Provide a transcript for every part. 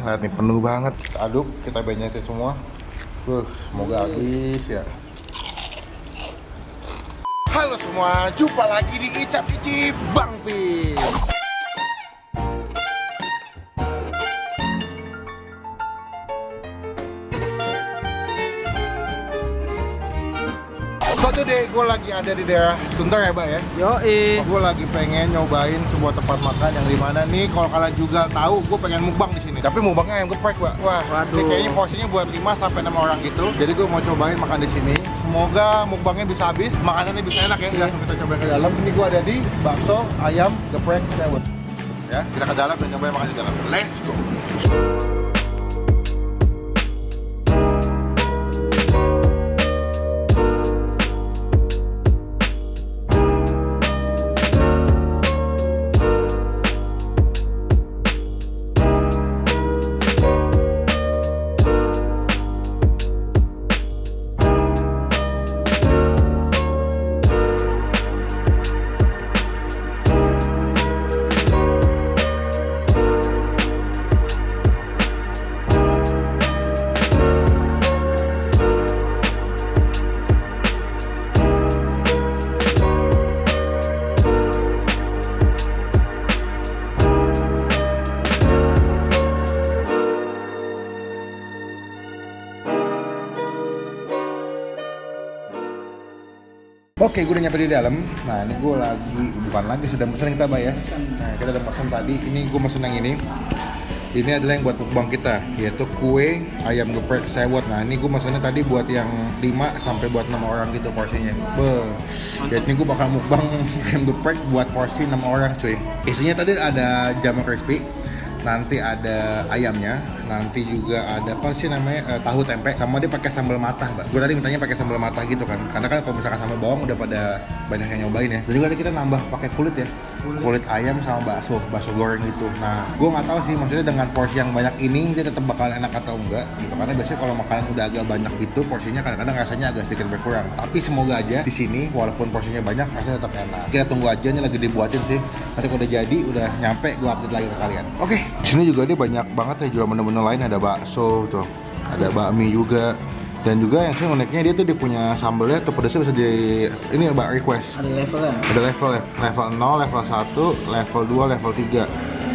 lihat nih penuh banget. Kita aduk, kita banyakin semua. Semoga habis ya. Halo semua, jumpa lagi di Icap Icip Bang Pin. Suatu deh, gue lagi ada di daerah Sunter ya, Mbak ya. Yoi. Gue lagi pengen nyobain sebuah tempat makan yang dimana nih, kalau kalian juga tahu, gue pengen mukbang di sini. Tapi mukbangnya ayam geprek, Mbak. Wah, ini kayaknya porsinya buat 5 sampai 6 orang gitu. Jadi gue mau cobain makan di sini. Semoga mukbangnya bisa habis, makanannya bisa enak ya. Langsung kita cobain ke dalam. Ini gue ada di bakso ayam geprek sewot. Ya, kita ke dalam dan cobain makan di dalam. Let's go. Oke, gue udah nyampe di dalam. Nah, ini gue bukan lagi sedang pesan kita, Mbak ya. Nah, kita udah pesan tadi. Ini gue pesen yang ini. Ini adalah yang buat mukbang kita, yaitu kue ayam geprek sewot. Nah, ini gue pesannya tadi buat yang 5 sampai buat 6 orang gitu porsinya. Jadi ini gue bakal mukbang ayam geprek buat porsi 6 orang, cuy. Isinya tadi ada jamur crispy, nanti ada ayamnya, nanti juga ada apa sih namanya tahu tempe, sama dia pakai sambal matah, Mbak. Gue tadi mintanya pakai sambal matah gitu kan, karena kan kalau misalkan sambal bawang udah pada banyak yang nyobain ya. Dan juga tadi kita nambah pakai kulit ya, kulit ayam sama bakso goreng gitu. Nah, gue nggak tahu sih maksudnya dengan porsi yang banyak ini dia tetap bakal enak atau enggak gitu, karena biasanya kalau makanan udah agak banyak gitu porsinya kadang-kadang rasanya agak sedikit berkurang. Tapi semoga aja di sini walaupun porsinya banyak rasanya tetap enak. Kita tunggu aja, ini lagi dibuatin sih. Nanti kalau udah jadi udah nyampe gue update lagi ke kalian. Oke. Di sini juga dia banyak banget ya jual menu-menu lain, ada bakso tuh, ada bakmi juga. Dan juga yang sih uniknya dia tuh dia punya sambelnya tuh pedasnya bisa di ini ya, Mbak, request. Ada levelnya. Ada level ya. Level 0, level 1, level 2, level 3.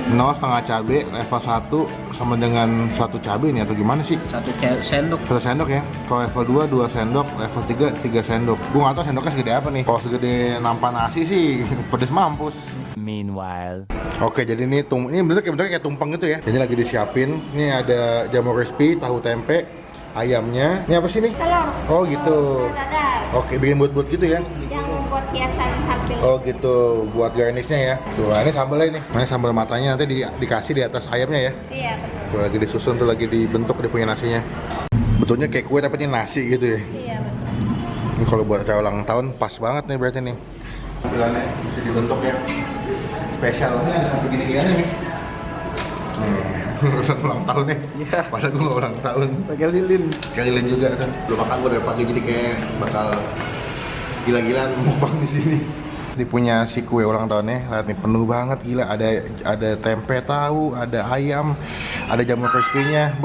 0 setengah cabe, level 1 sama dengan 1 cabe ini atau gimana sih? 1 sendok. 1 sendok ya. Kalau level 2, 2 sendok, level 3, 3 sendok. Gue nggak tahu sendoknya segede apa nih. Kalau segede nampan nasi sih pedes mampus. Meanwhile. Oke, jadi ini bentuknya kayak tumpeng gitu ya. Jadi lagi disiapin. Ini ada jamur crispy, tahu tempe, ayamnya. Ini apa sih nih? Telur. Oh gitu. Dadar. Oke, bikin buat gitu ya. Yang buat hiasan samping. Oh gitu, buat garnishnya ya. Tuh, nah ini sambalnya nih. Nah, sambal matanya nanti dikasih di atas ayamnya ya. Iya, betul. Tuh lagi disusun tuh, lagi dibentuk dia punya nasinya. Betulnya kayak kue tapi ini nasi gitu ya. Iya, betul. Ini kalau buat acara ulang tahun pas banget nih berarti nih. Tampilannya bisa dibentuk ya. Spesialnya ada sampai gini-gini nih. Urusan ulang tahun nih. Iya. Padahal gue gak ulang tahun. Pakai lilin. Kalian juga kan. Belum makan gue dari pagi jadi kayak bakal gila-gilaan mukbang di sini. Ini punya si kue ulang tahunnya, lihat nih penuh banget gila. Ada tempe tahu, ada ayam, ada jamur crispy-nya.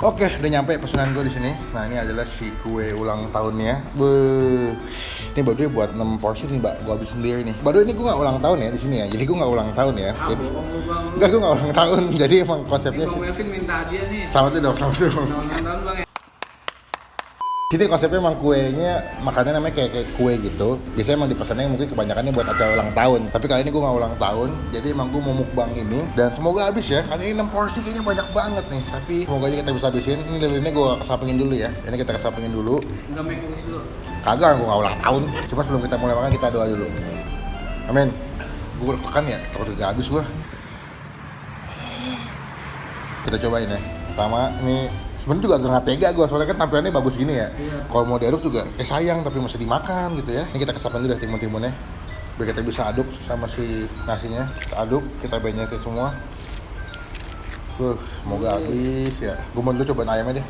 Oke, udah nyampe pesanan gue di sini. Nah, ini adalah si kue ulang tahunnya. Ini baru buat 6 porsi nih, Mbak. Gue habis sendiri nih. Baru ini gue nggak ulang tahun ya di sini ya. Jadi gue nggak ulang tahun ya. Jadi enggak, gue nggak ulang tahun. Jadi emang konsepnya Bang Melvin minta hadiah nih. sama tuh dong, sama tuh dong. Tahun-tahun Bang ya. Jadi konsepnya emang kuenya, makannya namanya kayak kue gitu. Biasanya emang dipesannya mungkin kebanyakannya buat acara ulang tahun. Tapi kali ini gue nggak ulang tahun, jadi emang gue mau mukbang ini. Dan semoga habis ya, karena ini 6 porsi kayaknya banyak banget nih. Tapi semoga aja kita bisa habisin. Ini lilinnya gue kesampingin dulu ya. Ini kita kesampingin dulu. Enggak make kuis dulu. Kagak, gue nggak ulang tahun. Cuma sebelum kita mulai makan kita doa dulu. Amin. Gue makan ya, takut gak habis gue. Kita cobain ya. Pertama ini sebenarnya juga agak nggak tega gue, soalnya kan tampilannya bagus gini ya. Iya. Kalau mau diaduk juga kayak sayang, tapi masih dimakan gitu ya. Ini kita kesapin dulu deh timun-timunnya, biar kita bisa aduk sama si nasinya. Kita aduk, kita banyakin semua. Semoga habis ya. Gue mau dulu cobain ayamnya deh.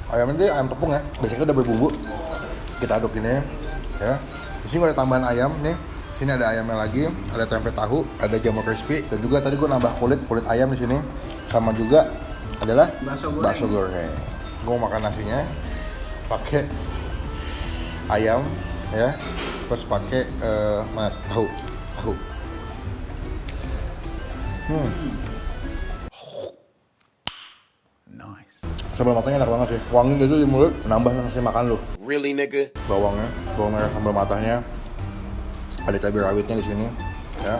Ayamnya deh ayam tepung ya, biasanya udah berbumbu. Kita aduk ini ya. Di sini ada tambahan ayam nih, Sini ada ayamnya lagi, ada tempe tahu, ada jamur crispy, dan juga tadi gue nambah kulit ayam di sini, sama juga adalah bakso goreng. Gue makan nasinya pakai ayam, ya, terus pakai tahu. Nice. Sambal matanya enak banget sih, wangi gitu di mulut, nambah nasi makan lu. Really, nigga? Bawang merah sambal matanya, ada cabai rawitnya di sini, ya.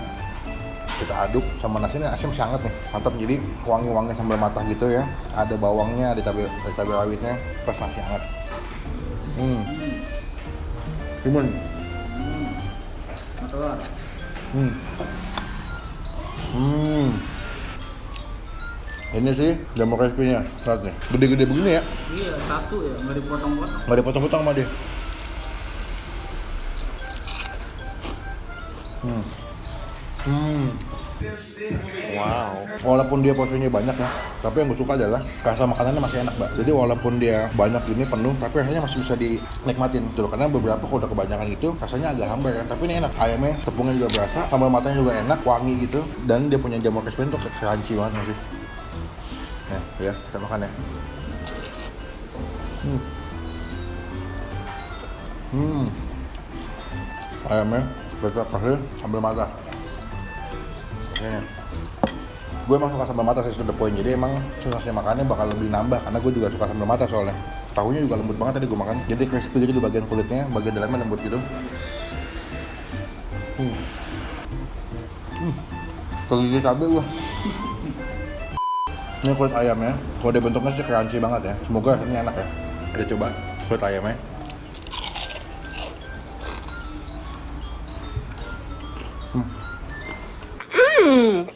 Kita aduk sama nasi ini, asin sangat nih, mantap. Jadi wangi sambal matah gitu ya. Ada bawangnya, ada cabai rawitnya, plus nasi hangat. Timun. Telur. Ini sih jamur crispy-nya, lihat nih, gede-gede begini ya. Iya, satu ya, nggak dipotong-potong. Nggak dipotong-potong sama dia. Wow. Walaupun dia porsinya banyak ya, tapi yang gue suka adalah rasa makanannya masih enak, Mbak. Jadi walaupun dia banyak ini penuh, tapi rasanya masih bisa dinikmatin tuh. Karena beberapa kalau udah kebanyakan gitu, rasanya agak hambar kan. Tapi ini enak, ayamnya, tepungnya juga berasa, sambal matanya juga enak, wangi gitu, dan dia punya jamur crispy itu crunchy banget masih. Nah, ya kita makan ya. Ayamnya kita kasih sambal mata. Ini. Gue emang suka sambal mata sih, to the point. Jadi emang sensasi makannya bakal lebih nambah karena gue juga suka sambal mata soalnya. Tahunya juga lembut banget tadi gue makan. Jadi crispy gitu di bagian kulitnya, bagian dalamnya lembut gitu. Kegigit cabai gue. Ini kulit ayamnya, kalau dia bentuknya sih crunchy banget ya. Semoga ini enak ya. Kita coba kulit ayamnya.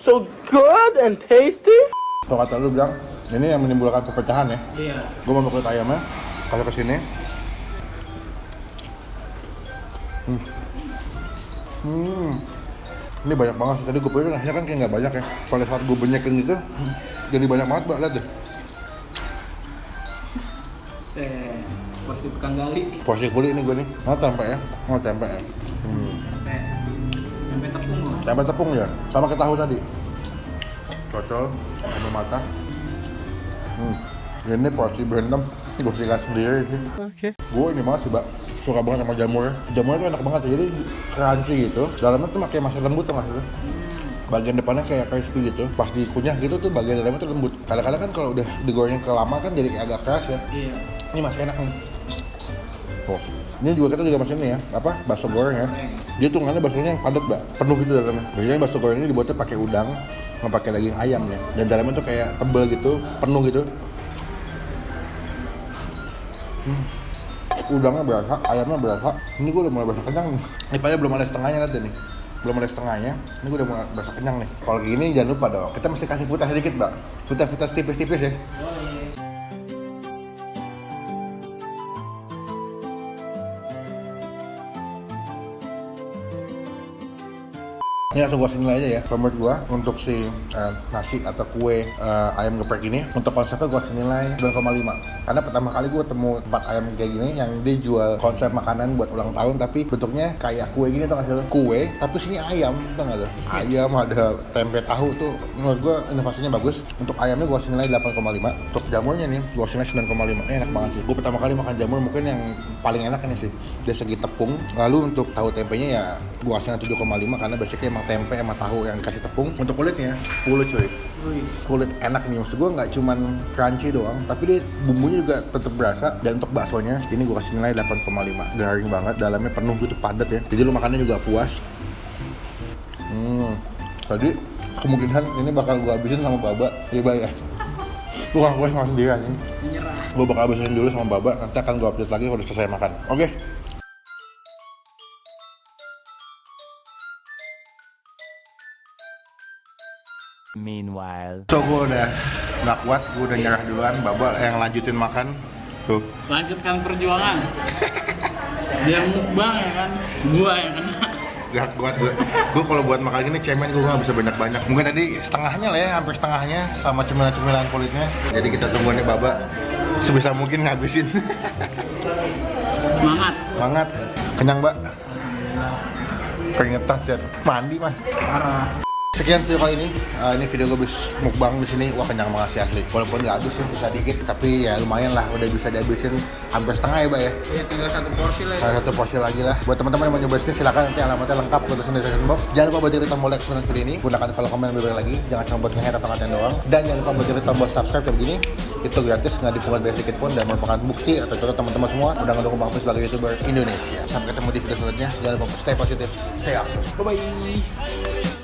So good and tasty. Kalau kata lu bilang, ini yang menimbulkan perpecahan ya. Iya. Gue mau kulit ayamnya, kasih ke sini. Ini banyak banget sih. Tadi gue pikir nasinya kan kayak nggak banyak ya. Pada saat gue benyekin gitu, jadi banyak banget, Mbak. Lihat deh. Porsi tukang gali. Porsi kulit ini gue nih. Nah, tempe ya. Oh, tempe ya. Tempe tepung loh. Tempe tepung ya. Sama kayak tahu tadi. Cocol, sambal mata. Ini porsi berendam. Gue sikat sendiri sih. Oke. Gue ini banget sih, Mbak. Suka banget sama jamurnya. Jamurnya tuh enak banget ya. Jadi crunchy gitu. Dalamnya tuh kayak masih lembut tuh maksudnya. Bagian depannya kayak crispy gitu. Pas dikunyah gitu tuh bagian dalamnya tuh lembut. Kadang-kadang kan kalau udah digoreng kelama kan jadi kayak agak keras ya. Iya. Ini masih enak nih. Oh, ini juga kita juga masih ini ya, apa? Bakso goreng ya. Dia tuh ngannya baksonya yang padat, Mbak. Penuh gitu dalamnya. Biasanya bakso goreng ini dibuatnya pakai udang, nggak pakai daging ayam ya. Dan dalamnya tuh kayak tebel gitu, penuh gitu. Udangnya berasa, ayamnya berasa. Ini gue udah mulai berasa kenyang nih. Ini padahal belum ada setengahnya nanti nih. Belum ada setengahnya. Ini gue udah mulai berasa kenyang nih. Kalau gini jangan lupa dong. Kita mesti kasih putih sedikit, Mbak. Putih tipis-tipis ya. Ini langsung gue nilai aja ya, menurut gue untuk si nasi atau kue ayam geprek ini, untuk konsepnya gue nilai 9,5. Karena pertama kali gue temu tempat ayam kayak gini yang dia jual konsep makanan buat ulang tahun tapi bentuknya kayak kue gini, tau gak sih lo? Kue tapi sini ayam, tau gak lo? Ayam, ada tempe tahu tuh, menurut gue inovasinya bagus. Untuk ayamnya gue nilai 8,5. Untuk jamurnya nih gue nilai 9,5. Ini enak banget sih. Gue pertama kali makan jamur mungkin yang paling enak ini sih, dari segi tepung. Lalu untuk tahu tempenya ya gue nilai 7,5 karena basicnya emang tempe sama tahu yang dikasih tepung. Untuk kulitnya, kulit cuy. Kulit enak nih, maksud gue nggak cuman crunchy doang, tapi dia bumbunya juga tetap berasa. Dan untuk baksonya, ini gue kasih nilai 8,5. Garing banget, dalamnya penuh gitu, padat ya. Jadi lu makannya juga puas. Tadi kemungkinan ini bakal gue habisin sama Baba. Iya, Bay ya. Lu kan gue makan sendiri aja. Menyerah. Gue bakal habisin dulu sama Baba, nanti akan gue update lagi kalau udah selesai makan. Oke. Meanwhile. So gue udah nggak kuat, gue udah nyerah duluan. Baba yang lanjutin makan. Tuh. Lanjutkan perjuangan. Dia mukbang ya kan, gua yang kena. Gak kuat gue. Gue kalau buat makan gini cemen gue nggak bisa banyak-banyak. Mungkin tadi setengahnya lah ya, hampir setengahnya sama cemilan-cemilan kulitnya. Jadi kita tunggu nih Baba sebisa mungkin ngabisin. Semangat. Semangat. Kenyang, Mbak? Keringetan Chan. Mandi mah. Parah. Sekian video kali ini. Ini video gue habis mukbang di sini. Wah kenyang banget sih asli. Walaupun nggak habis ya, bisa dikit, tapi ya lumayan lah. Udah bisa dihabisin hampir setengah ya, Mbak ya. Iya, tinggal satu porsi lah. Salah satu porsi lagi lah. Buat teman-teman yang mau nyoba sini, silakan nanti alamatnya lengkap gue tulisin di description box. Jangan lupa buat tombol like sebelum video ini. Gunakan kalau komen lebih banyak lagi. Jangan cuma buat nge-head atau ngatain doang. Dan jangan lupa buat tombol subscribe kayak begini. Itu gratis, nggak dipungut biaya sedikit pun, dan merupakan bukti atau contoh teman-teman semua udah ngedukung Bang Pi sebagai YouTuber Indonesia. Sampai ketemu di video selanjutnya. Jangan lupa stay positif, stay awesome. Bye bye.